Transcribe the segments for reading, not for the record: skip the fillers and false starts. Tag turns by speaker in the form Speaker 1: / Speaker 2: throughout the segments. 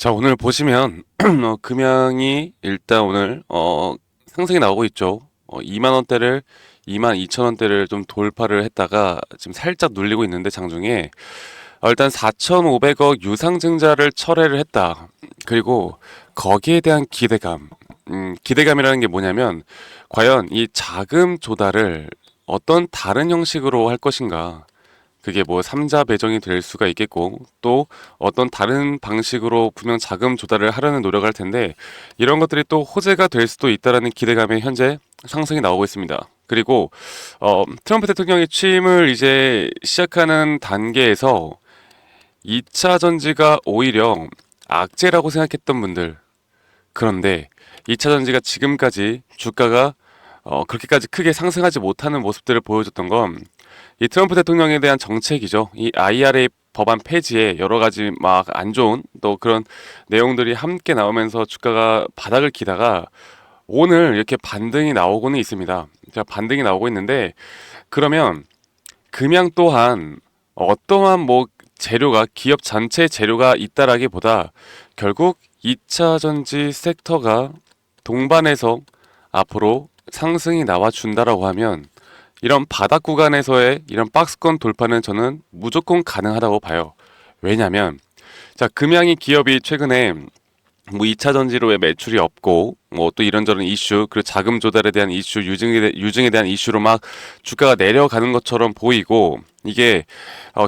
Speaker 1: 자, 오늘 보시면 금양이 일단 오늘 상승이 나오고 있죠. 2만 원대를 2만 2천 원대를 좀 돌파를 했다가 지금 살짝 눌리고 있는데 장중에 일단 4,500억 유상증자를 철회를 했다. 그리고 거기에 대한 기대감. 기대감이라는 게 뭐냐면 과연 이 자금 조달을 어떤 다른 형식으로 할 것인가. 그게 뭐 삼자 배정이 될 수가 있겠고 또 어떤 다른 방식으로 분명 자금 조달을 하려는 노력을 할 텐데 이런 것들이 또 호재가 될 수도 있다라는 기대감에 현재 상승이 나오고 있습니다. 그리고 트럼프 대통령이 취임을 이제 시작하는 단계에서 2차 전지가 오히려 악재라고 생각했던 분들, 그런데 2차 전지가 지금까지 주가가 그렇게까지 크게 상승하지 못하는 모습들을 보여줬던 건 이 트럼프 대통령에 대한 정책이죠. 이 IRA 법안 폐지에 여러 가지 막 안 좋은 또 그런 내용들이 함께 나오면서 주가가 바닥을 기다가 오늘 이렇게 반등이 나오고는 있습니다. 자, 반등이 나오고 있는데 그러면 금양 또한 어떠한 뭐 재료가 기업 전체 재료가 있다라기보다 결국 2차 전지 섹터가 동반해서 앞으로 상승이 나와준다라고 하면 이런 바닥 구간에서의 이런 박스권 돌파는 저는 무조건 가능하다고 봐요. 왜냐면 자, 금양이 기업이 최근에 뭐 2차 전지로의 매출이 없고 뭐 또 이런저런 이슈 그리고 자금 조달에 대한 이슈 유증에 대한 이슈로 막 주가가 내려가는 것처럼 보이고 이게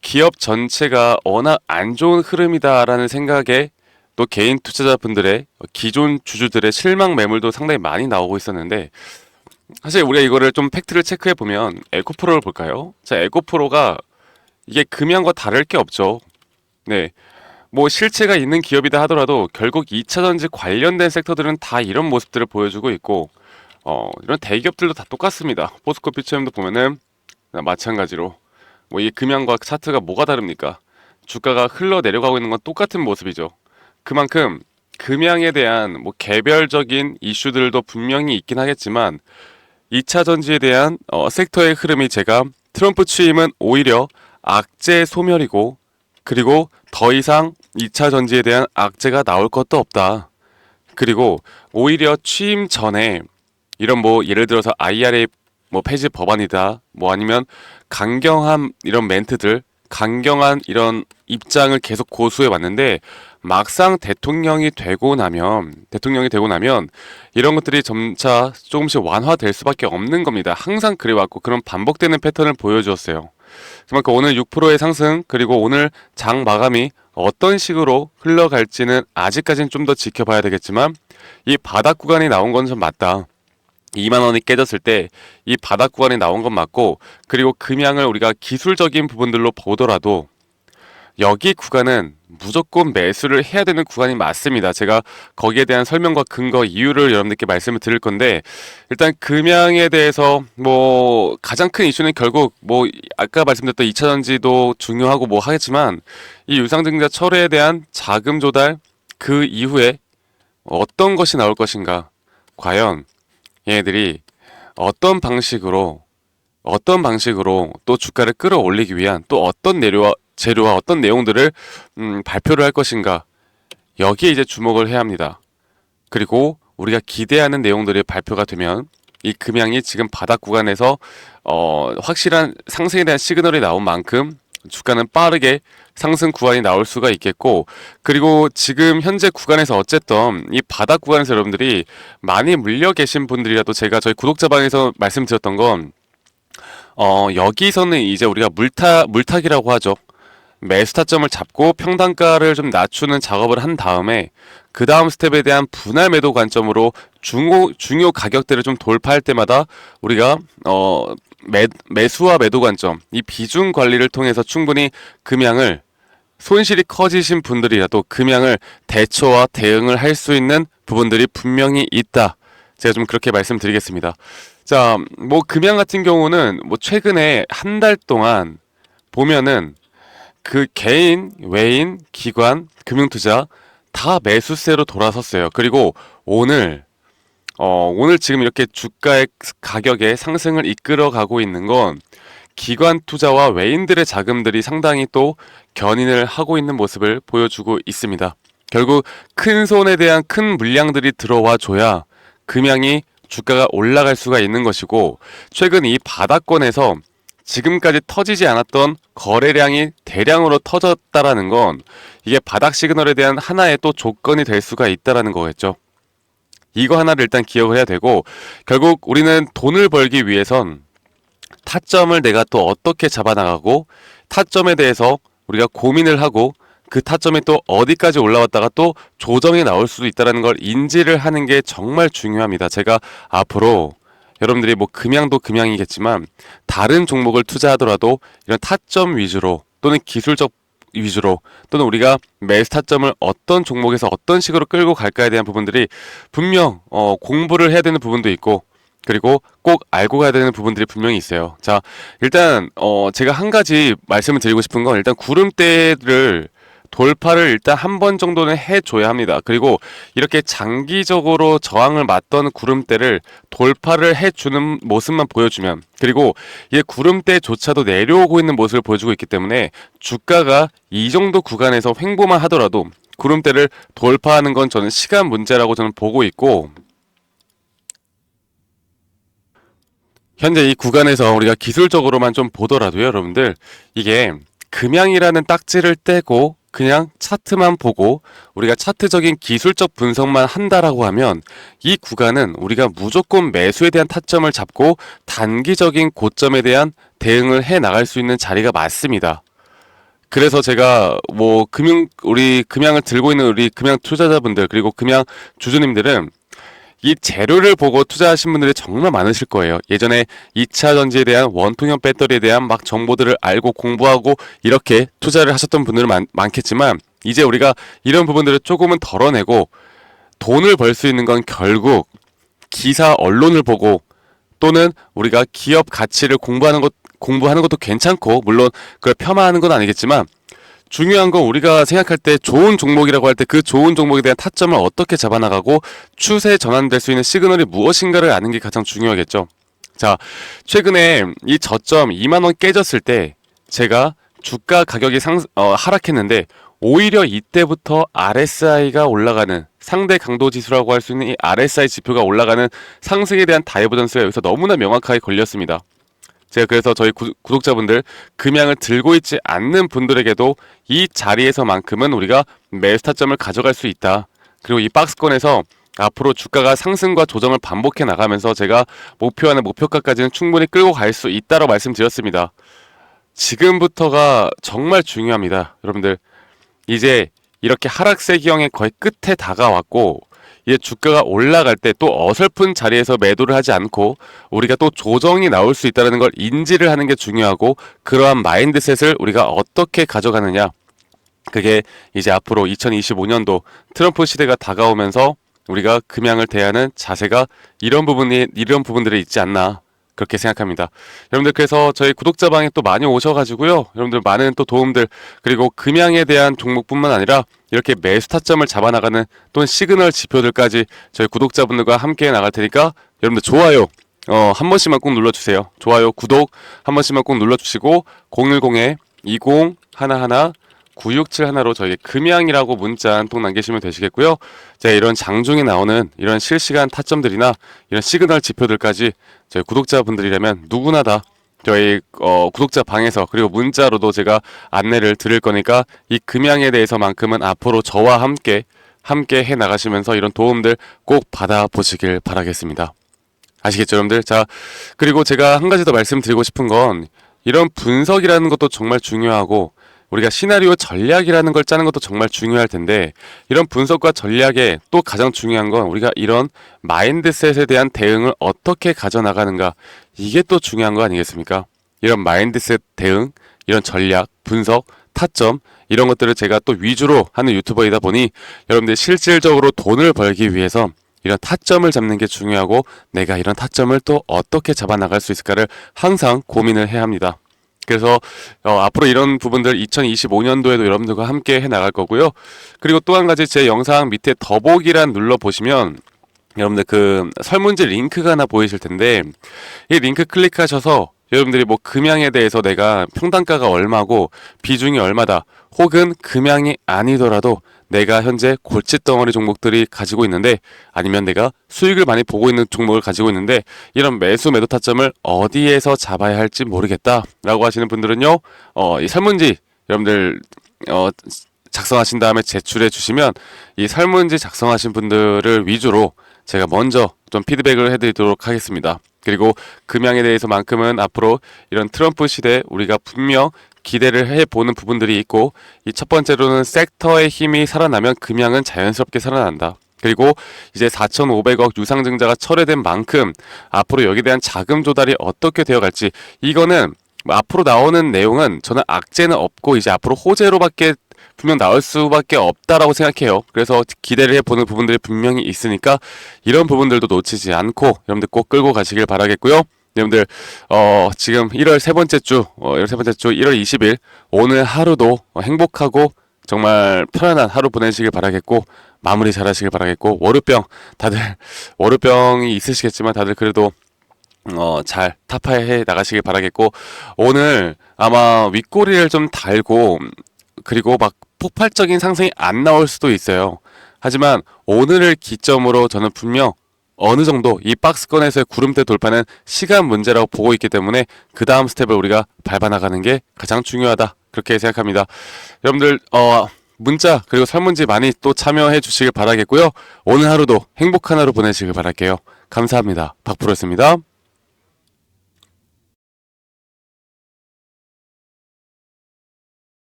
Speaker 1: 기업 전체가 워낙 안 좋은 흐름이다라는 생각에 또 개인 투자자분들의 기존 주주들의 실망 매물도 상당히 많이 나오고 있었는데 사실 우리가 이거를 좀 팩트를 체크해 보면 에코프로를 볼까요? 자, 에코프로가 이게 금양과 다를 게 없죠. 네. 뭐 실체가 있는 기업이다 하더라도 결국 2차 전지 관련된 섹터들은 다 이런 모습들을 보여주고 있고 이런 대기업들도 다 똑같습니다. 포스코 피처엠도 보면은 마찬가지로 뭐 이 금양과 차트가 뭐가 다릅니까? 주가가 흘러 내려가고 있는 건 똑같은 모습이죠. 그만큼 금양에 대한 뭐 개별적인 이슈들도 분명히 있긴 하겠지만 2차 전지에 대한 섹터의 흐름이 제가 트럼프 취임은 오히려 악재 소멸이고 그리고 더 이상 2차 전지에 대한 악재가 나올 것도 없다. 그리고 오히려 취임 전에 이런 뭐 예를 들어서 IRA 뭐 폐지 법안이다. 뭐 아니면 강경한 이런 멘트들, 강경한 이런 입장을 계속 고수해 왔는데 막상 대통령이 되고 나면 이런 것들이 점차 조금씩 완화될 수밖에 없는 겁니다. 항상 그래왔고 그런 반복되는 패턴을 보여주었어요. 그만큼 오늘 6%의 상승 그리고 오늘 장 마감이 어떤 식으로 흘러갈지는 아직까지는 좀 더 지켜봐야 되겠지만 이 바닥 구간이 나온 건 좀 맞다. 2만 원이 깨졌을 때 이 바닥 구간이 나온 건 맞고 그리고 금양을 우리가 기술적인 부분들로 보더라도 여기 구간은 무조건 매수를 해야 되는 구간이 맞습니다. 제가 거기에 대한 설명과 근거, 이유를 여러분들께 말씀을 드릴 건데 일단 금양에 대해서 뭐 가장 큰 이슈는 결국 뭐 아까 말씀드렸던 2차 전지도 중요하고 뭐 하겠지만 이 유상증자 철회에 대한 자금 조달 그 이후에 어떤 것이 나올 것인가 과연 얘네들이 어떤 방식으로 또 주가를 끌어올리기 위한 또 어떤 재료와 어떤 내용들을 발표를 할 것인가 여기에 이제 주목을 해야 합니다. 그리고 우리가 기대하는 내용들이 발표가 되면 이 금양이 지금 바닥 구간에서 확실한 상승에 대한 시그널이 나온 만큼 주가는 빠르게 상승 구간이 나올 수가 있겠고 그리고 지금 현재 구간에서 어쨌든 이 바닥 구간에서 여러분들이 많이 물려 계신 분들이라도 제가 저희 구독자방에서 말씀드렸던 건 여기서는 이제 우리가 물타기라고 하죠. 매수 타점을 잡고 평단가를 좀 낮추는 작업을 한 다음에 그 다음 스텝에 대한 분할 매도 관점으로 중요 가격대를 좀 돌파할 때마다 우리가 매수와 매도 관점 이 비중 관리를 통해서 충분히 금양을 손실이 커지신 분들이라도 금양을 대처와 대응을 할 수 있는 부분들이 분명히 있다. 제가 좀 그렇게 말씀드리겠습니다. 자, 뭐 금양 같은 경우는 뭐 최근에 한 달 동안 보면은 그 개인, 외인, 기관, 금융투자 다 매수세로 돌아섰어요. 그리고 오늘 지금 이렇게 주가의 가격의 상승을 이끌어가고 있는 건 기관 투자와 외인들의 자금들이 상당히 또 견인을 하고 있는 모습을 보여주고 있습니다. 결국 큰 손에 대한 큰 물량들이 들어와 줘야 금양이 주가가 올라갈 수가 있는 것이고, 최근 이 바닥권에서 지금까지 터지지 않았던 거래량이 대량으로 터졌다라는 건 이게 바닥 시그널에 대한 하나의 또 조건이 될 수가 있다라는 거겠죠. 이거 하나를 일단 기억을 해야 되고, 결국 우리는 돈을 벌기 위해선 타점을 내가 또 어떻게 잡아나가고, 타점에 대해서 우리가 고민을 하고, 그 타점이 또 어디까지 올라왔다가 또 조정이 나올 수도 있다는 걸 인지를 하는 게 정말 중요합니다. 제가 앞으로 여러분들이 뭐 금양도 금양이겠지만 다른 종목을 투자하더라도 이런 타점 위주로 또는 기술적 위주로 또는 우리가 매수 타점을 어떤 종목에서 어떤 식으로 끌고 갈까에 대한 부분들이 분명 공부를 해야 되는 부분도 있고, 그리고 꼭 알고 가야 되는 부분들이 분명히 있어요. 자, 일단 제가 한 가지 말씀을 드리고 싶은 건, 일단 구름대를 돌파를 일단 한 번 정도는 해줘야 합니다. 그리고 이렇게 장기적으로 저항을 맞던 구름대를 돌파를 해주는 모습만 보여주면, 그리고 이 구름대조차도 내려오고 있는 모습을 보여주고 있기 때문에 주가가 이 정도 구간에서 횡보만 하더라도 구름대를 돌파하는 건 저는 시간 문제라고 저는 보고 있고, 현재 이 구간에서 우리가 기술적으로만 좀 보더라도요, 여러분들, 이게 금양이라는 딱지를 떼고 그냥 차트만 보고 우리가 차트적인 기술적 분석만 한다라고 하면 이 구간은 우리가 무조건 매수에 대한 타점을 잡고 단기적인 고점에 대한 대응을 해 나갈 수 있는 자리가 맞습니다. 그래서 제가 뭐 우리 금양을 들고 있는 우리 금양 투자자분들, 그리고 금양 주주님들은 이 재료를 보고 투자하신 분들이 정말 많으실 거예요. 예전에 2차 전지에 대한 원통형 배터리에 대한 막 정보들을 알고 공부하고 이렇게 투자를 하셨던 분들은 많겠지만, 이제 우리가 이런 부분들을 조금은 덜어내고 돈을 벌 수 있는 건 결국 기사 언론을 보고, 또는 우리가 기업 가치를 공부하는 것도 괜찮고, 물론 그걸 폄하하는 건 아니겠지만, 중요한 건 우리가 생각할 때 좋은 종목이라고 할 때 그 좋은 종목에 대한 타점을 어떻게 잡아나가고 추세 전환될 수 있는 시그널이 무엇인가를 아는 게 가장 중요하겠죠. 자, 최근에 이 저점 2만원 깨졌을 때 제가 주가 가격이 하락했는데, 오히려 이때부터 RSI가 올라가는, 상대 강도 지수라고 할 수 있는 이 RSI 지표가 올라가는 상승에 대한 다이버전스가 여기서 너무나 명확하게 걸렸습니다. 제가 그래서 저희 구독자분들, 금양을 들고 있지 않는 분들에게도 이 자리에서만큼은 우리가 매수 타점을 가져갈 수 있다. 그리고 이 박스권에서 앞으로 주가가 상승과 조정을 반복해 나가면서 제가 목표하는 목표가까지는 충분히 끌고 갈 수 있다고 말씀드렸습니다. 지금부터가 정말 중요합니다. 여러분들, 이제 이렇게 하락세 기형의 거의 끝에 다가왔고, 이제 주가가 올라갈 때 또 어설픈 자리에서 매도를 하지 않고 우리가 또 조정이 나올 수 있다는 걸 인지를 하는 게 중요하고, 그러한 마인드셋을 우리가 어떻게 가져가느냐, 그게 이제 앞으로 2025년도 트럼프 시대가 다가오면서 우리가 금양을 대하는 자세가 이런 부분들이 있지 않나, 그렇게 생각합니다. 여러분들, 그래서 저희 구독자방에 또 많이 오셔가지고요, 여러분들 많은 또 도움들, 그리고 금양에 대한 종목뿐만 아니라 이렇게 매수 타점을 잡아나가는 또는 시그널 지표들까지 저희 구독자분들과 함께 나갈 테니까, 여러분들 좋아요 한 번씩만 꼭 눌러주세요. 좋아요, 구독 한 번씩만 꼭 눌러주시고, 010-2011 9671로 저희 금양이라고 문자 한 통 남기시면 되시겠고요. 제가 이런 장중에 나오는 이런 실시간 타점들이나 이런 시그널 지표들까지 저희 구독자분들이라면 누구나 다 저희 구독자 방에서, 그리고 문자로도 제가 안내를 드릴 거니까 이 금양에 대해서만큼은 앞으로 저와 함께 해 나가시면서 이런 도움들 꼭 받아보시길 바라겠습니다. 아시겠죠, 여러분들? 자, 그리고 제가 한 가지 더 말씀드리고 싶은 건, 이런 분석이라는 것도 정말 중요하고 우리가 시나리오 전략이라는 걸 짜는 것도 정말 중요할 텐데, 이런 분석과 전략에 또 가장 중요한 건 우리가 이런 마인드셋에 대한 대응을 어떻게 가져나가는가, 이게 또 중요한 거 아니겠습니까? 이런 마인드셋 대응, 이런 전략, 분석, 타점, 이런 것들을 제가 또 위주로 하는 유튜버이다 보니 여러분들 실질적으로 돈을 벌기 위해서 이런 타점을 잡는 게 중요하고, 내가 이런 타점을 또 어떻게 잡아나갈 수 있을까를 항상 고민을 해야 합니다. 그래서 앞으로 이런 부분들 2025년도에도 여러분들과 함께 해 나갈 거고요. 그리고 또 한 가지, 제 영상 밑에 더보기란 눌러보시면 여러분들 그 설문지 링크가 하나 보이실 텐데, 이 링크 클릭하셔서 여러분들이 뭐 금양에 대해서 내가 평단가가 얼마고 비중이 얼마다, 혹은 금양이 아니더라도 내가 현재 골칫덩어리 종목들이 가지고 있는데 아니면 내가 수익을 많이 보고 있는 종목을 가지고 있는데 이런 매수 매도 타점을 어디에서 잡아야 할지 모르겠다라고 하시는 분들은요. 이 설문지 여러분들 작성하신 다음에 제출해 주시면 이 설문지 작성하신 분들을 위주로 제가 먼저 좀 피드백을 해드리도록 하겠습니다. 그리고 금양에 대해서만큼은 앞으로 이런 트럼프 시대에 우리가 분명 기대를 해보는 부분들이 있고, 이 첫 번째로는 섹터의 힘이 살아나면 금양은 자연스럽게 살아난다. 그리고 이제 4,500억 유상증자가 철회된 만큼 앞으로 여기에 대한 자금 조달이 어떻게 되어갈지, 이거는 앞으로 나오는 내용은 저는 악재는 없고 이제 앞으로 호재로밖에 분명 나올 수밖에 없다라고 생각해요. 그래서 기대를 해보는 부분들이 분명히 있으니까 이런 부분들도 놓치지 않고 여러분들 꼭 끌고 가시길 바라겠고요. 여러분들 지금 1월 세 번째 주 1월 20일 오늘 하루도 행복하고 정말 편안한 하루 보내시길 바라겠고, 마무리 잘 하시길 바라겠고, 다들 월요병이 있으시겠지만 다들 그래도 잘 타파해 나가시길 바라겠고, 오늘 아마 윗꼬리를 좀 달고 그리고 막 폭발적인 상승이 안 나올 수도 있어요. 하지만 오늘을 기점으로 저는 분명 어느 정도 이 박스권에서의 구름대 돌파는 시간 문제라고 보고 있기 때문에 그 다음 스텝을 우리가 밟아나가는 게 가장 중요하다, 그렇게 생각합니다. 여러분들 문자 그리고 설문지 많이 또 참여해 주시길 바라겠고요. 오늘 하루도 행복한 하루 보내시길 바랄게요. 감사합니다. 박프로였습니다.